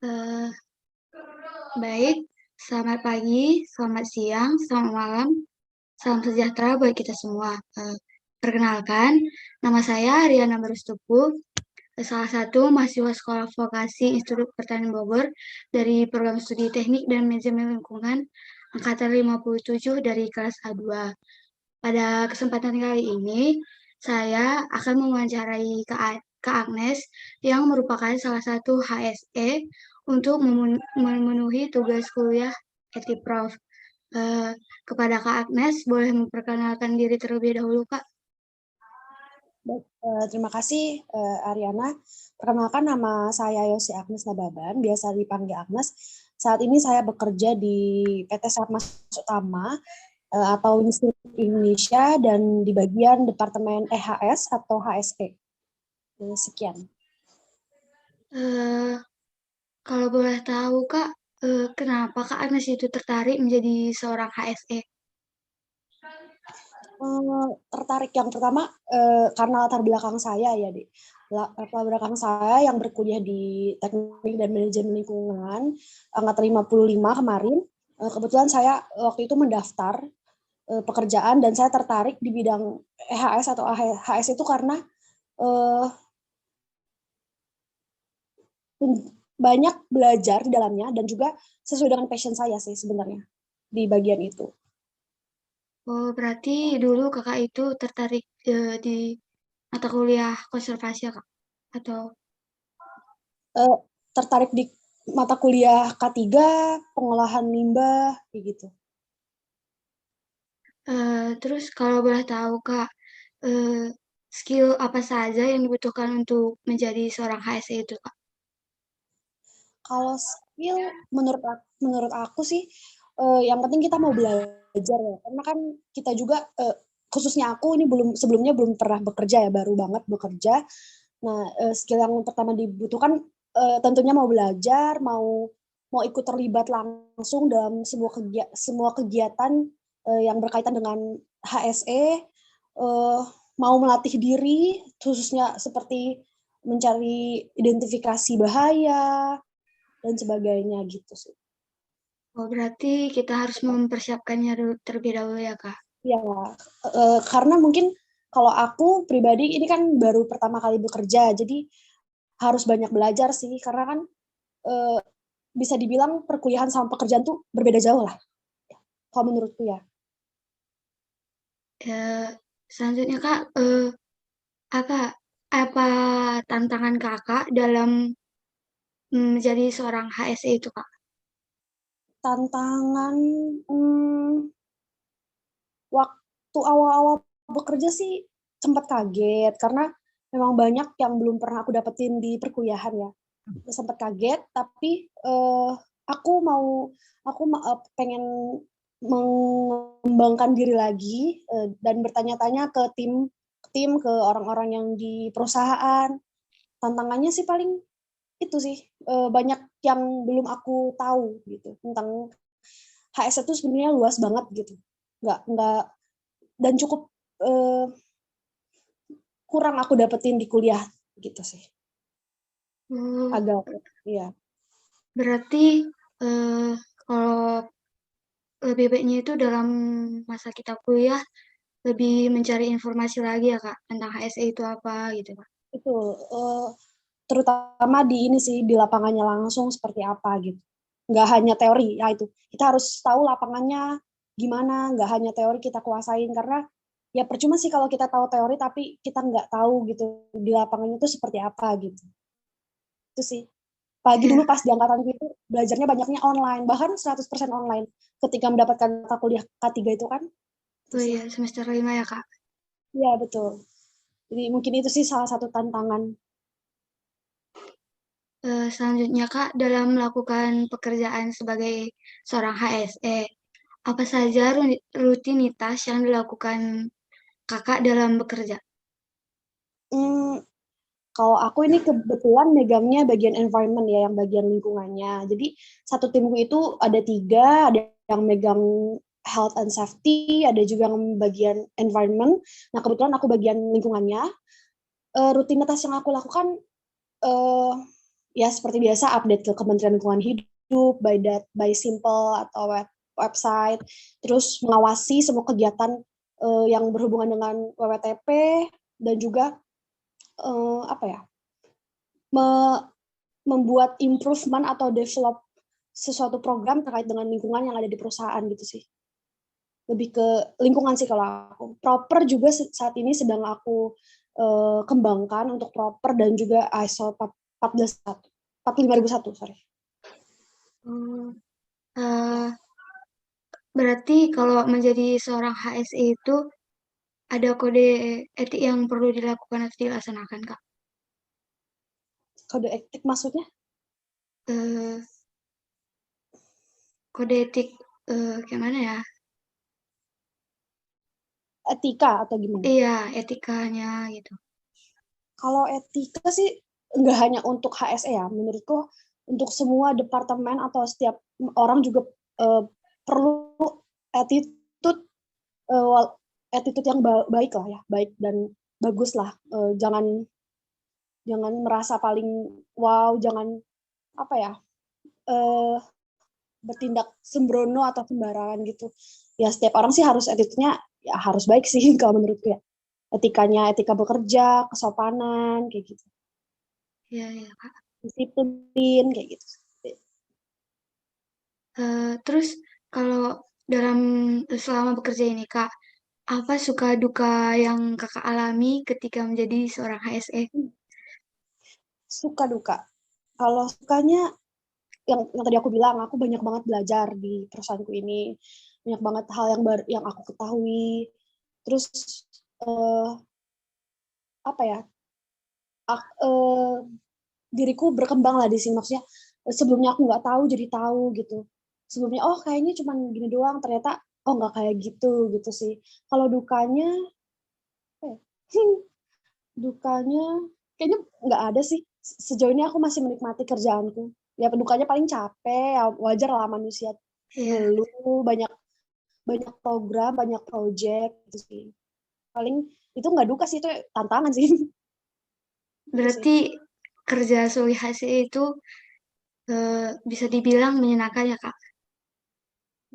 Eh, Baik, selamat pagi, selamat siang, selamat malam, salam sejahtera buat kita semua. Perkenalkan, nama saya Riana Barustupu, salah satu mahasiswa Sekolah Vokasi Institut Pertanian Bogor dari Program Studi Teknik dan Manajemen Lingkungan Angkatan 57 dari kelas A2. Pada kesempatan kali ini, saya akan mewawancarai Kak Agnes yang merupakan salah satu HSE untuk memenuhi tugas kuliah Prof. Eh, Kepada Kak Agnes, boleh memperkenalkan diri terlebih dahulu, Kak? Baik, terima kasih Ariana. Perkenalkan, nama saya Yosi Agnes Nababan, biasa dipanggil Agnes. Saat ini saya bekerja di PT Sarmas Utama atau Institut Indonesia dan di bagian Departemen EHS atau HSE. Sekian. Eh, Kalau boleh tahu, Kak, kenapa Kak Agnes itu tertarik menjadi seorang HSE? Tertarik yang pertama karena latar belakang saya ya, Dek. Latar belakang saya yang berkuliah di Teknik dan Manajemen Lingkungan angkatan 55 kemarin. Kebetulan saya waktu itu mendaftar pekerjaan dan saya tertarik di bidang EHS atau HS itu karena uh, banyak belajar di dalamnya dan juga sesuai dengan passion saya sih sebenarnya di bagian itu. Oh, berarti dulu Kakak itu tertarik di mata kuliah konservasi ya, Kak? Atau Uh, Tertarik di mata kuliah K3 pengolahan limbah gitu. terus kalau boleh tahu, Kak, eh, skill apa saja yang dibutuhkan untuk menjadi seorang HSE itu, Kak? Kalau skill menurut aku sih yang penting kita mau belajar ya. Karena kan kita juga khususnya aku ini sebelumnya belum pernah bekerja ya, baru banget bekerja. Nah, skill yang pertama dibutuhkan tentunya mau belajar, mau ikut terlibat langsung dalam semua kegiatan yang berkaitan dengan HSE, mau melatih diri khususnya seperti mencari identifikasi bahaya dan sebagainya gitu sih. Oh, berarti kita harus mempersiapkannya terlebih dahulu ya, Kak? Ya, karena mungkin kalau aku pribadi ini kan baru pertama kali bekerja, jadi harus banyak belajar sih, karena kan eh, bisa dibilang perkuliahan sama pekerjaan tuh berbeda jauh lah, kalau menurutku ya. Eh, Selanjutnya, Kak, apa apa tantangan Kakak dalam menjadi seorang HSE itu, Kak? Tantangan waktu awal-awal bekerja sih sempat kaget, karena memang banyak yang belum pernah aku dapetin di perkuliahan ya. Sempat kaget, tapi aku pengen mengembangkan diri lagi dan bertanya-tanya ke tim ke orang-orang yang di perusahaan. Tantangannya sih paling itu sih banyak yang belum aku tahu gitu tentang HS itu sebenarnya luas banget gitu. Nggak dan cukup eh, kurang aku dapetin di kuliah gitu sih. Oh, Agak iya. berarti eh, kalau lebih baiknya itu dalam masa kita kuliah lebih mencari informasi lagi ya, Kak, tentang HSE itu apa gitu, Kak. Itu terutama di ini sih di lapangannya langsung seperti apa gitu. Nggak hanya teori, ya itu. Kita harus tahu lapangannya gimana, nggak hanya teori kita kuasain karena ya percuma sih kalau kita tahu teori tapi kita nggak tahu gitu di lapangannya itu seperti apa gitu. Itu sih. Pagi Ya, dulu pas di angkatan itu belajarnya banyaknya online, bahkan 100% online ketika mendapatkan mata kuliah K3 itu kan. Itu oh sih. iya, semester 5 ya, Kak. Iya, betul. Jadi mungkin itu sih salah satu tantangan. Selanjutnya, Kak, dalam melakukan pekerjaan sebagai seorang HSE, apa saja rutinitas yang dilakukan Kakak dalam bekerja? Hmm, Kalau aku ini kebetulan megangnya bagian environment ya, yang bagian lingkungannya. Jadi satu timku itu ada 3, ada yang megang health and safety, ada juga yang bagian environment. Nah kebetulan aku bagian lingkungannya. Rutinitas yang aku lakukan, eh, ya seperti biasa update ke Kementerian Lingkungan Hidup by simple atau website, terus mengawasi semua kegiatan yang berhubungan dengan WWTP dan juga apa ya, membuat improvement atau develop sesuatu program terkait dengan lingkungan yang ada di perusahaan gitu sih. Lebih ke lingkungan sih kalau aku. Proper juga saat ini sedang aku kembangkan untuk proper dan juga ISO 45001, sorry. Berarti kalau menjadi seorang HSE itu ada kode etik yang perlu dilakukan atau dilaksanakan, Kak? Kode etik maksudnya? Eh, Kode etik gimana ya? Etika atau gimana? Iya, etikanya gitu. Kalau etika sih nggak hanya untuk HSE ya, menurutku untuk semua departemen atau setiap orang juga perlu attitude attitude yang baik lah ya, baik dan bagus lah. Jangan merasa paling wow, jangan apa ya, bertindak sembrono atau sembarangan gitu. Ya setiap orang sih harus attitude-nya ya harus baik sih kalau menurutku ya. Etikanya, etika bekerja, kesopanan kayak gitu. Iya, iya, Kak. Disiplin kayak gitu. Terus kalau selama bekerja ini, Kak, apa suka duka yang Kakak alami ketika menjadi seorang HSE? Suka duka. Kalau sukanya yang tadi aku bilang, aku banyak banget belajar di perusahaanku ini. Banyak banget hal yang aku ketahui. Terus apa ya? Diriku berkembang lah di sini, maksudnya sebelumnya aku nggak tahu jadi tahu gitu. Sebelumnya oh kayaknya cuma gini doang, ternyata oh nggak kayak gitu sih. Kalau dukanya dukanya kayaknya nggak ada sih. Sejauh ini aku masih menikmati kerjaanku. Ya dukanya paling capek, ya wajar lah manusia Iya, ngeluh, banyak banyak program, banyak project gitu sih. Paling itu nggak duka sih, itu tantangan sih. Itu sih. berarti kerja sebagai HSE itu bisa dibilang menyenangkan ya, Kak?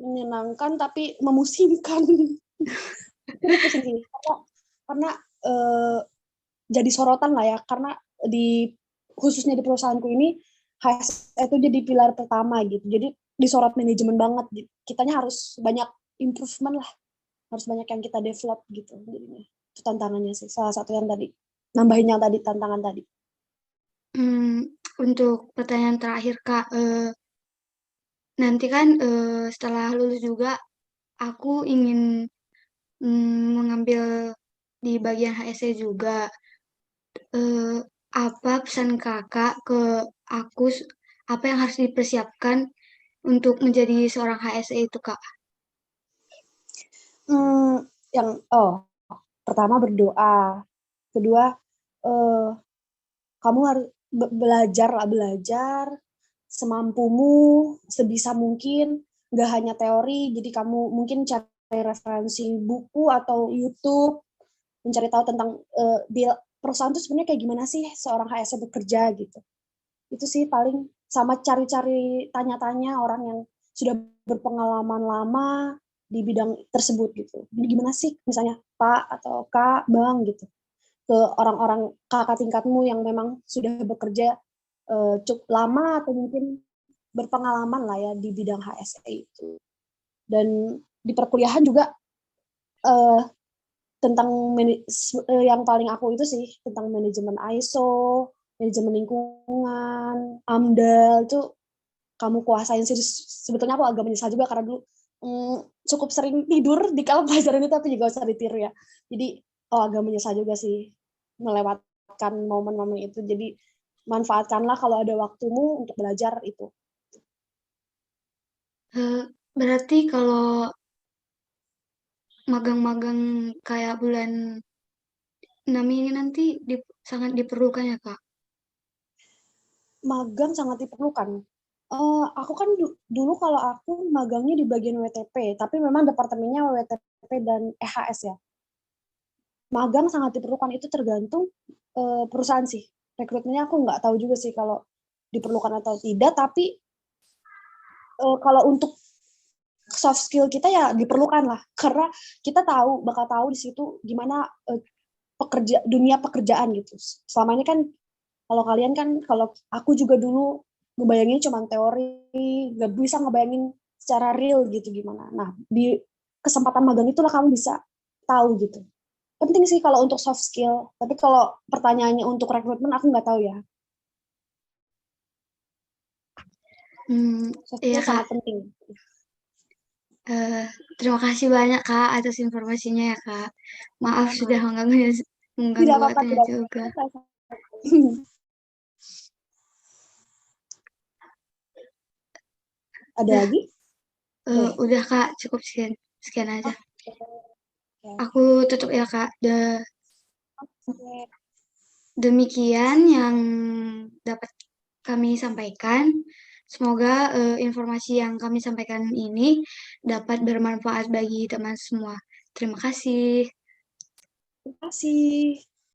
Menyenangkan tapi memusingkan. Ini pusing sih, karena jadi sorotan lah ya, karena khususnya di perusahaanku ini HSE itu jadi pilar pertama gitu. Jadi disorot manajemen banget. Kitanya harus banyak improvement lah, harus banyak yang kita develop gitu. Jadinya itu tantangannya sih. Salah satu yang tadi nambahin yang tadi tantangan tadi. Untuk pertanyaan terakhir, Kak, nanti kan setelah lulus juga aku ingin mengambil di bagian HSE juga. Eh, Apa pesan kakak ke aku? Apa yang harus dipersiapkan untuk menjadi seorang HSE itu, Kak? Yang pertama berdoa, kedua eh, kamu harus belajar lah, belajar semampumu, sebisa mungkin, nggak hanya teori, jadi kamu mungkin cari referensi buku atau YouTube, mencari tahu tentang perusahaan itu sebenarnya kayak gimana sih seorang HSE bekerja gitu. Itu sih paling, sama cari-cari tanya-tanya orang yang sudah berpengalaman lama di bidang tersebut gitu. Jadi gimana sih misalnya Pak atau Kak, Bang gitu, ke orang-orang kakak tingkatmu yang memang sudah bekerja cukup lama atau mungkin berpengalaman lah ya di bidang HSE itu. Dan di perkuliahan juga uh, tentang yang paling aku itu sih tentang manajemen ISO, manajemen lingkungan, AMDAL itu kamu kuasain sih. Sebetulnya aku agak menyesal juga karena dulu cukup sering tidur di kala pelajaran itu, aku juga usah ditiru ya. Jadi agak menyesal juga sih melewatkan momen-momen itu. Jadi manfaatkanlah kalau ada waktumu untuk belajar itu. Eh, Berarti kalau magang-magang kayak bulan 6 ini nanti sangat diperlukan ya, Kak? Magang sangat diperlukan. Aku kan dulu kalau aku magangnya di bagian WTP, tapi memang departemennya WTP dan EHS ya. Magang sangat diperlukan, itu tergantung perusahaan sih. Rekrutmennya aku nggak tahu juga sih kalau diperlukan atau tidak, tapi kalau untuk soft skill kita ya diperlukan lah, karena kita bakal tahu di situ gimana dunia pekerjaan gitu. Selama ini kan kalau kalian kan, kalau aku juga dulu ngebayangin cuma teori, nggak bisa ngebayangin secara real gitu gimana. Nah, di kesempatan magang itulah kamu bisa tahu gitu. Penting sih kalau untuk soft skill, tapi kalau pertanyaannya untuk rekrutmen aku nggak tahu ya. Soft Iya skill Kak. sangat penting. Terima kasih banyak Kak atas informasinya ya Kak. Maaf Sama. sudah mengganggu Tidak apa-apa, waktunya tidak juga. apa-apa. Ada lagi? Udah Kak, cukup sekian aja. Oke. Aku tutup ya Kak. Oke. Demikian yang dapat kami sampaikan. Semoga informasi yang kami sampaikan ini dapat bermanfaat bagi teman semua. Terima kasih. Terima kasih.